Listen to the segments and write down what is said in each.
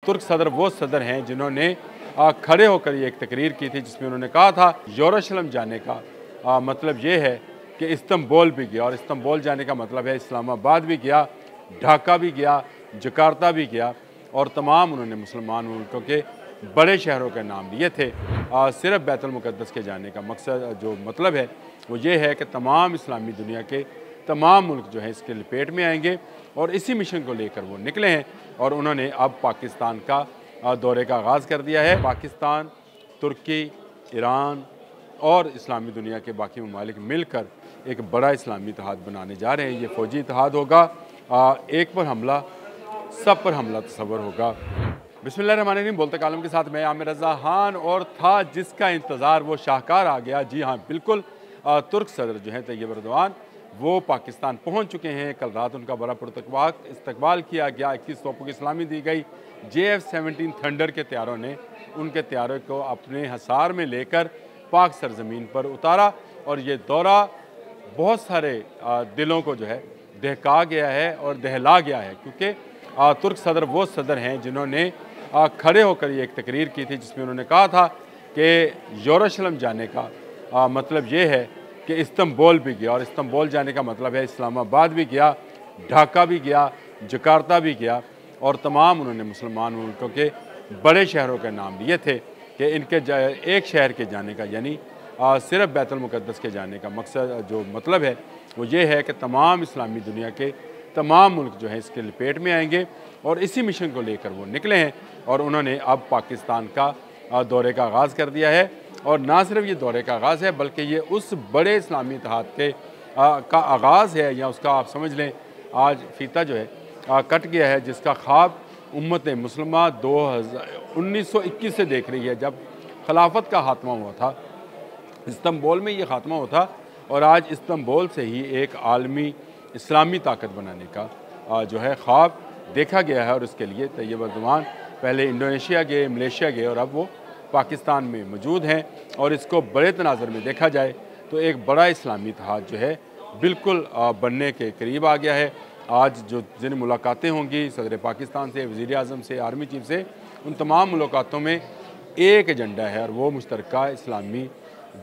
तुर्क सदर वो सदर हैं जिन्होंने खड़े होकर ये एक तकरीर की थी जिसमें उन्होंने कहा था यरूशलेम जाने का मतलब ये है कि इस्तांबुल भी गया, और इस्तांबुल जाने का मतलब है इस्लामाबाद भी गया, ढाका भी गया, जकार्ता भी गया, और तमाम उन्होंने मुसलमान मुल्कों के बड़े शहरों के नाम लिए थे। सिर्फ बैतुल मुक़द्दस के जाने का मकसद जो मतलब है वो ये है कि तमाम इस्लामी दुनिया के तमाम मुल्क जो हैं इसके लपेट में आएंगे, और इसी मिशन को लेकर वो निकले हैं और उन्होंने अब पाकिस्तान का दौरे का आगाज़ कर दिया है। पाकिस्तान, तुर्की, ईरान और इस्लामी दुनिया के बाकी ममालिक मिलकर एक बड़ा इस्लामी इत्तेहाद बनाने जा रहे हैं। ये फ़ौजी इत्तेहाद होगा, एक पर हमला सब पर हमला तस्वर होगा। बिस्मिल्लाहिर्रहमानिर्रहीम। बोलते कालम के साथ मैं आमिर रज़ा खान, और था जिसका इंतज़ार वो शाहकार आ गया। जी हाँ बिल्कुल, तुर्क सदर जो हैं तैयब एर्दोआन वो पाकिस्तान पहुंच चुके हैं। कल रात उनका बड़ा इस्तकबाल किया गया, 21 तोपों की सलामी दी गई। JF-17 थंडर के तैयारों ने उनके तैयारों को अपने हसार में लेकर पाक सरजमीन पर उतारा, और ये दौरा बहुत सारे दिलों को जो है दहका गया है और दहला गया है, क्योंकि तुर्क सदर वो सदर हैं जिन्होंने खड़े होकर ये एक तकरीर की थी जिसमें उन्होंने कहा था कि यरूशलेम जाने का मतलब ये है कि इस्तांबुल भी गया, और इस्तांबुल जाने का मतलब है इस्लामाबाद भी गया, ढाका भी गया, जकार्ता भी गया, और तमाम उन्होंने मुसलमान मुल्कों के बड़े शहरों के नाम लिए थे कि इनके एक शहर के जाने का यानी सिर्फ बैतुल मुक़द्दस के जाने का मकसद जो मतलब है वो ये है कि तमाम इस्लामी दुनिया के तमाम मुल्क जो हैं इसके लपेट में आएंगे, और इसी मिशन को लेकर वो निकले हैं और उन्होंने अब पाकिस्तान का दौरे का आगाज़ कर दिया है। और ना सिर्फ ये दौरे का आगाज़ है बल्कि ये उस बड़े इस्लामी इत्तेहाद का आगाज़ है, या उसका आप समझ लें आज फीता जो है कट गया है, जिसका ख्वाब उम्मत मुस्लिमा 1921 से देख रही है, जब खिलाफत का खात्मा हुआ था इस्तांबुल में, ये खात्मा हुआ था, और आज इस्तांबुल से ही एक आलमी इस्लामी ताकत बनाने का जो है ख्वाब देखा गया है। और इसके लिए तैयब एर्दोआन पहले इंडोनेशिया गए, मलेशिया गए, और अब वो पाकिस्तान में मौजूद हैं। और इसको बड़े तनाज़र में देखा जाए तो एक बड़ा इस्लामी इत्तेहाद जो है बिल्कुल बनने के करीब आ गया है। आज जो जिन मुलाकातें होंगी सदर पाकिस्तान से, वज़ीर आज़म से, आर्मी चीफ से, उन तमाम मुलाकातों में एक एजेंडा है, और वो मुश्तरका इस्लामी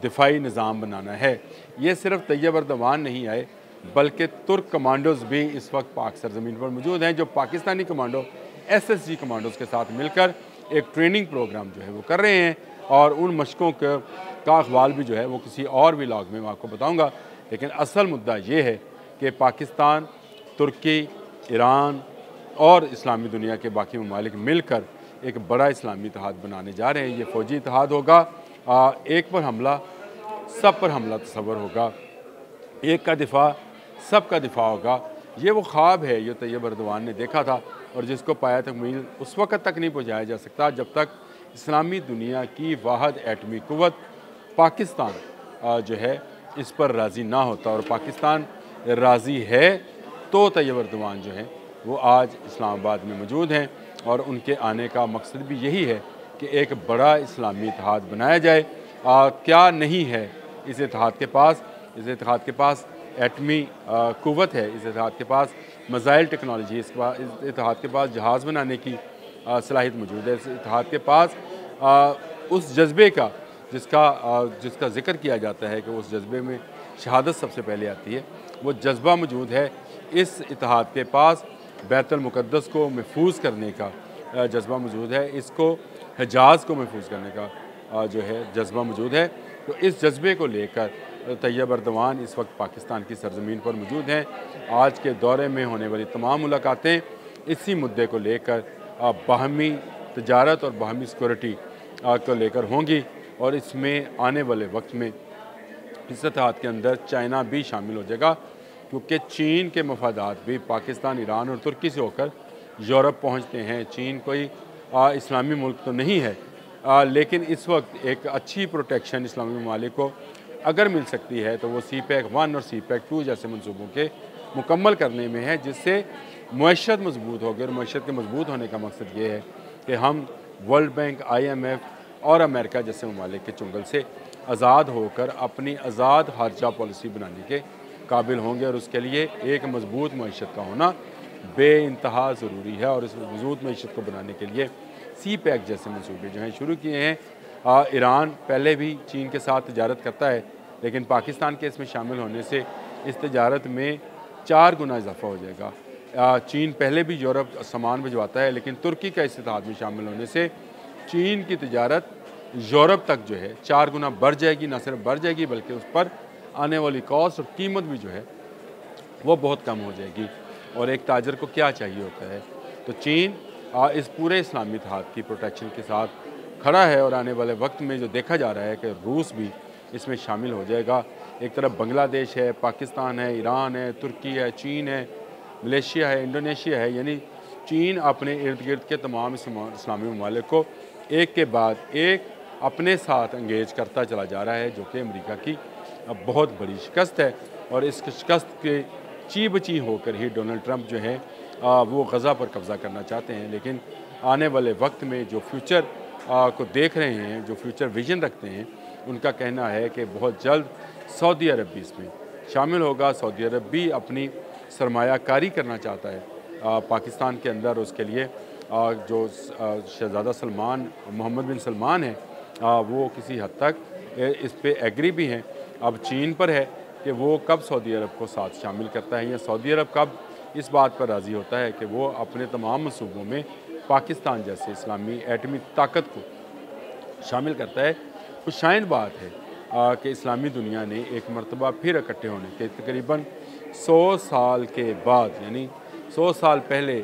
दिफाई निज़ाम बनाना है। ये सिर्फ तैयब एर्दोआन नहीं आए बल्कि तुर्क कमांडोज़ भी इस वक्त पाक सरजमीन पर मौजूद हैं, जो पाकिस्तानी कमांडो SSG कमांडोज़ के साथ मिलकर एक ट्रेनिंग प्रोग्राम जो है वो कर रहे हैं। और उन मशकों का अखबार भी जो है वो किसी और व्लॉग में मैं आपको बताऊँगा। लेकिन असल मुद्दा ये है कि पाकिस्तान, तुर्की, ईरान और इस्लामी दुनिया के बाकी ममालिक मिलकर एक बड़ा इस्लामी इत्तेहाद बनाने जा रहे हैं। ये फ़ौजी इत्तेहाद होगा, एक पर हमला सब पर हमला तस्वर होगा, एक का दिफा सब का दिफा होगा। ये वो ख्वाब है जो तैयब एर्दोआन ने देखा था, और जिसको पाया तकमील उस वक़्त तक नहीं पहुँचाया जा सकता जब तक इस्लामी दुनिया की वाहिद एटमी क़ुव्वत पाकिस्तान जो है इस पर राज़ी ना होता। और पाकिस्तान राज़ी है तो तैयब एर्दोआन जो है वो आज इस्लामाबाद में मौजूद हैं, और उनके आने का मकसद भी यही है कि एक बड़ा इस्लामी इत्तेहाद बनाया जाए। क्या नहीं है इस इत्तेहाद के पास? इस इत्तेहाद के पास एटमी क़ुव्वत है, इस इत्तेहाद के पास मिसाइल टेक्नोलॉजी, इस इत्तेहाद के पास जहाज़ बनाने की सलाहियत मौजूद है, इस इत्तेहाद के पास उस जज्बे का जिसका ज़िक्र किया जाता है कि उस जज्बे में शहादत सबसे पहले आती है, वो जज्बा मौजूद है। इस इत्तेहाद के पास बैतुल मुक़द्दस को महफूज करने का जज्बा मौजूद है, इसको हिजाज़ को महफूज करने का जो है जज्बा मौजूद है। तो इस जज्बे को लेकर तैयब एर्दोआन इस वक्त पाकिस्तान की सरजमीन पर मौजूद हैं। आज के दौरे में होने वाली तमाम मुलाकातें इसी मुद्दे को लेकर बाहमी तजारत और बाहमी सिक्योरिटी को लेकर होंगी, और इसमें आने वाले वक्त में इस इत्तेहाद के अंदर चाइना भी शामिल हो जाएगा, क्योंकि चीन के मफादात भी पाकिस्तान, ईरान और तुर्की से होकर यूरोप पहुँचते हैं। चीन कोई इस्लामी मुल्क तो नहीं है, लेकिन इस वक्त एक अच्छी प्रोटेक्शन इस्लामी ममालिक को अगर मिल सकती है तो वो CPEC 1 और CPEC 2 जैसे मनसूबों के मुकम्मल करने में है, जिससे मईशत मजबूत होगी। और मईशत के मजबूत होने का मकसद ये है कि हम वर्ल्ड बैंक, IMF और अमेरिका जैसे ममालिक के चुंगल से आज़ाद होकर अपनी आज़ाद खर्चा पॉलिसी बनाने के काबिल होंगे, और उसके लिए एक मजबूत मईशत का होना बेइंतहा ज़रूरी है और इस मज़बूत मीशत को बनाने के लिए सी पैक जैसे मनसूबे जो हैं शुरू किए हैं। ईरान पहले भी चीन के साथ तजारत करता है, लेकिन पाकिस्तान के इसमें शामिल होने से इस तजारत में 4 गुना इजाफा हो जाएगा। चीन पहले भी यूरोप सामान भिजवाता है, लेकिन तुर्की का इस इत्तेहाद में शामिल होने से चीन की तजारत यूरोप तक जो है 4 गुना बढ़ जाएगी। ना सिर्फ बढ़ जाएगी बल्कि उस पर आने वाली कॉस्ट और कीमत भी जो है वो बहुत कम हो जाएगी। और एक ताजर को क्या चाहिए होता है, तो चीन इस पूरे इस्लामी इत्तेहाद की प्रोटेक्शन के साथ खड़ा है और आने वाले वक्त में जो देखा जा रहा है कि रूस भी इसमें शामिल हो जाएगा। एक तरफ बांग्लादेश है, पाकिस्तान है, ईरान है, तुर्की है, चीन है, मलेशिया है, इंडोनेशिया है, यानी चीन अपने इर्द गिर्द के तमाम इस्लामी ममालिक को एक के बाद एक अपने साथ इंगेज करता चला जा रहा है, जो कि अमेरिका की बहुत बड़ी शिकस्त है। और इस शिकस्त के ची बची होकर ही डोनाल्ड ट्रंप जो है वो गज़ा पर कब्ज़ा करना चाहते हैं। लेकिन आने वाले वक्त में जो फ्यूचर को देख रहे हैं, जो फ्यूचर विजन रखते हैं, उनका कहना है कि बहुत जल्द सऊदी अरब भी इसमें शामिल होगा। सऊदी अरब भी अपनी सरमायाकारी करना चाहता है पाकिस्तान के अंदर। उसके लिए जो शहज़ादा सलमान, मोहम्मद बिन सलमान है, वो किसी हद तक इस पे एग्री भी हैं। अब चीन पर है कि वो कब सऊदी अरब को साथ शामिल करता है, या सऊदी अरब कब इस बात पर राज़ी होता है कि वो अपने तमाम मनसूबों में पाकिस्तान जैसे इस्लामी एटमी ताकत को शामिल करता है। खुशाइंद बात है कि इस्लामी दुनिया ने एक मरतबा फिर इकट्ठे होने के तकरीबन 100 साल के बाद, यानी 100 साल पहले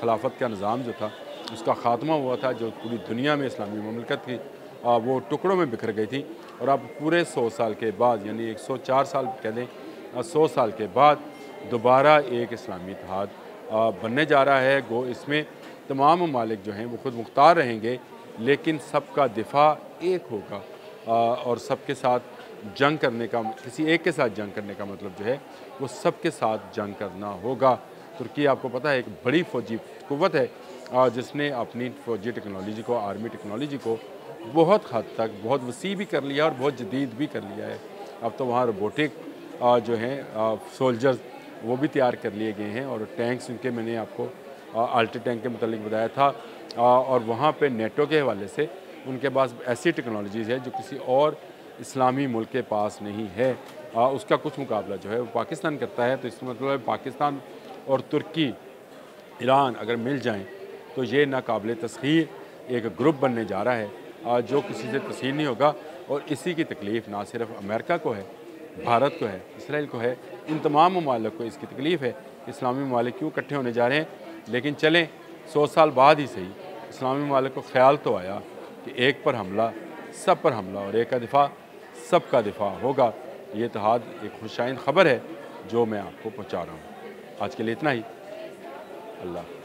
खिलाफत का निज़ाम जो था उसका ख़ात्मा हुआ था, जो पूरी दुनिया में इस्लामी ममलकत थी वो टुकड़ों में बिखर गई थी। और अब पूरे 100 साल के बाद, यानी 104 साल कह दें, 100 साल के बाद दोबारा एक इस्लामी इत्तेहाद बनने जा रहा है। गो इसमें तमाम ममालिक जो हैं वो खुद मुख्तार रहेंगे, लेकिन सबका दिफा एक होगा और सबके साथ जंग करने का, किसी एक के साथ जंग करने का मतलब जो है वो सबके साथ जंग करना होगा। तुर्की आपको पता है एक बड़ी फ़ौजी क़ुव्वत है जिसने अपनी फ़ौजी टेक्नोलॉजी को, आर्मी टेक्नोलॉजी को बहुत हद तक बहुत वसी भी कर लिया और बहुत जदीद भी कर लिया है। अब तो वहाँ रोबोटिक जो हैं सोल्जर्स वो भी तैयार कर लिए गए हैं, और टैंक्स उनके मैंने आपको अल्ट्रा टैंक के मतलब बताया था। और वहाँ पे नेटो के हवाले से उनके पास ऐसी टेक्नोलॉजीज़ है जो किसी और इस्लामी मुल्क के पास नहीं है। उसका कुछ मुकाबला जो है वो पाकिस्तान करता है। तो इसका मतलब है पाकिस्तान और तुर्की, ईरान अगर मिल जाएं तो ये नाकाबिले तस्खीर एक ग्रुप बनने जा रहा है जो किसी से तस्खीर नहीं होगा। और इसी की तकलीफ़ ना सिर्फ अमेरिका को है, भारत को है, इसराइल को है, इन तमाम ममालिक को इसकी तकलीफ़ है। इस्लामी ममालिक क्यों इकट्ठे होने जा रहे हैं? लेकिन चलें 100 साल बाद ही सही, इस्लामी ममालिक को ख्याल तो आया कि एक पर हमला सब पर हमला और एक का दिफा सब का दिफा होगा। ये इत्तेहाद एक खुशाइंद ख़बर है जो मैं आपको पहुँचा रहा हूँ। आज के लिए इतना ही। अल्लाह।